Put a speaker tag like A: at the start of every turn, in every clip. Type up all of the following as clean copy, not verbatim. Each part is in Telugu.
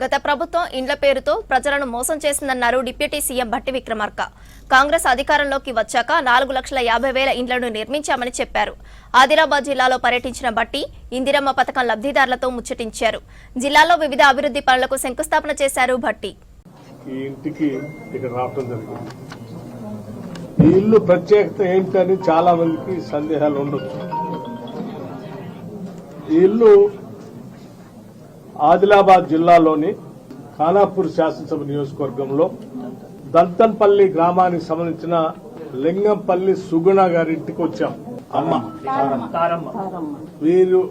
A: గత ప్రభుత్వం ఇండ్ల పేరుతో ప్రజలను మోసం చేసిందన్నారు డిప్యూటీ సీఎం భట్టి విక్రమార్క. కాంగ్రెస్ అధికారంలోకి వచ్చాక 4,50,000 ఇండ్లను నిర్మించామని చెప్పారు. ఆదిలాబాద్ జిల్లాలో పర్యటించిన భట్టి ఇందిరమ్మ పథకం లబ్ధిదారులతో ముచ్చటించారు. జిల్లాలో వివిధ అభివృద్ధి పనులకు శంకుస్థాపన చేశారు భట్టి.
B: ఈ ఇంటికి ఇక్కడ రావడం జరిగింది. ఈ ఇల్లు ప్రత్యేకత ఏంటని చాలా మందికి సందేహాలు ఉండొచ్చు. ఈ ఇల్లు ఆదిలాబాద్ జిల్లాలోని ఖానాపూర్ శాసనసభ నియోజకవర్గంలో దంతన్పల్లి గ్రామానికి సంబంధించిన లింగంపల్లి సుగుణ గారింటికి వచ్చాం. వీరు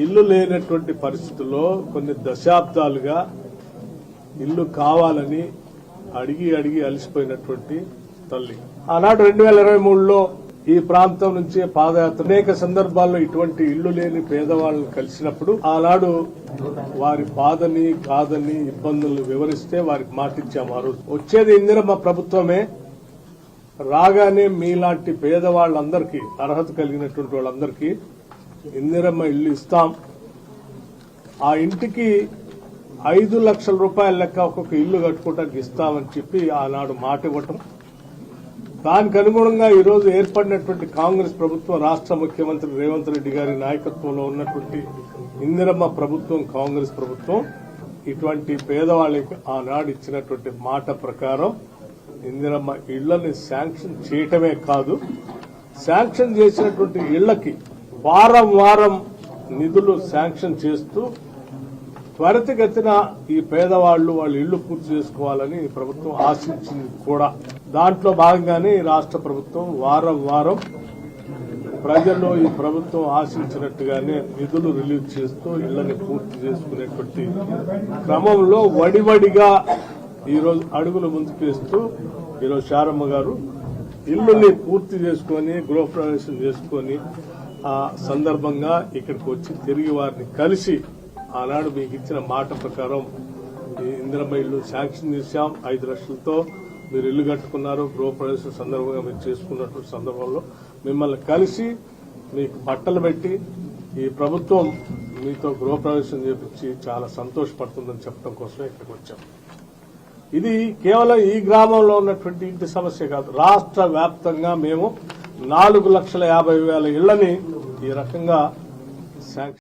B: ఇల్లు లేనటువంటి పరిస్థితుల్లో కొన్ని దశాబ్దాలుగా ఇల్లు కావాలని అడిగి అలసిపోయినటువంటి తల్లి. ఆనాడు 2023లో ఈ ప్రాంతం నుంచి పాదయాత్ర అనేక సందర్భాల్లో ఇటువంటి ఇల్లు లేని పేదవాళ్ళని కలిసినప్పుడు ఆనాడు వారి బాధని కాదని ఇబ్బందులు వివరిస్తే వారికి మాటిచ్చాము. ఆ రోజు వచ్చేది ఇందిరమ్మ ప్రభుత్వమే, రాగానే మీలాంటి పేదవాళ్ళందరికీ అర్హత కలిగినటువంటి వాళ్ళందరికీ ఇందిరమ్మ ఇల్లు ఇస్తాం, ఆ ఇంటికి 5 లక్షల రూపాయల లెక్క ఒక్కొక్క ఇల్లు కట్టుకోవడానికి ఇస్తామని చెప్పి ఆనాడు మాట ఇవ్వటం. దానికి అనుగుణంగా ఈ రోజు ఏర్పడినటువంటి కాంగ్రెస్ ప్రభుత్వం, రాష్ట్ర ముఖ్యమంత్రి రేవంత్ రెడ్డి గారి నాయకత్వంలో ఉన్నటువంటి ఇందిరమ్మ ప్రభుత్వం, కాంగ్రెస్ ప్రభుత్వం ఇటువంటి పేదవాళ్ళకి ఆనాడు ఇచ్చినటువంటి మాట ప్రకారం ఇందిరమ్మ ఇళ్లని శాంక్షన్ చేయటమే కాదు, శాంక్షన్ చేసినటువంటి ఇళ్లకి వారం నిధులు శాంక్షన్ చేస్తూ త్వరితగతిన ఈ పేదవాళ్లు వాళ్ళ ఇళ్లు పూర్తి చేసుకోవాలని ప్రభుత్వం ఆశించింది కూడా. దాంట్లో భాగంగానే రాష్ట్ర ప్రభుత్వం వారం ప్రజల్లో ఈ ప్రభుత్వం ఆశించినట్టుగానే నిధులు రిలీజ్ చేస్తూ ఇళ్లని పూర్తి చేసుకునేటువంటి క్రమంలో వడివడిగా ఈరోజు అడుగులు ముందుకేస్తూ ఈరోజు శారమ్మ గారు ఇల్లుని పూర్తి చేసుకుని గృహప్రవేశం చేసుకుని ఆ సందర్భంగా ఇక్కడికి వచ్చి తిరిగి వారిని కలిసి ఆనాడు మీకు ఇచ్చిన మాట ప్రకారం ఇందిరమ్మ ఇల్లు శాంక్షన్ చేశాం. 5 లక్షలతో మీరు ఇల్లు కట్టుకున్నారు. గృహప్రవేశం సందర్భంగా మీరు చేసుకున్నటువంటి సందర్భంలో మిమ్మల్ని కలిసి మీకు బట్టలు పెట్టి ఈ ప్రభుత్వం మీతో గృహప్రవేశం చేపించి చాలా సంతోషపడుతుందని చెప్పడం కోసమే ఇక్కడికి వచ్చాం. ఇది కేవలం ఈ గ్రామంలో ఉన్నటువంటి ఇంటి సమస్య కాదు, రాష్ట్ర వ్యాప్తంగా మేము 4,50,000 ఇళ్లని ఈ రకంగా శాంక్షన్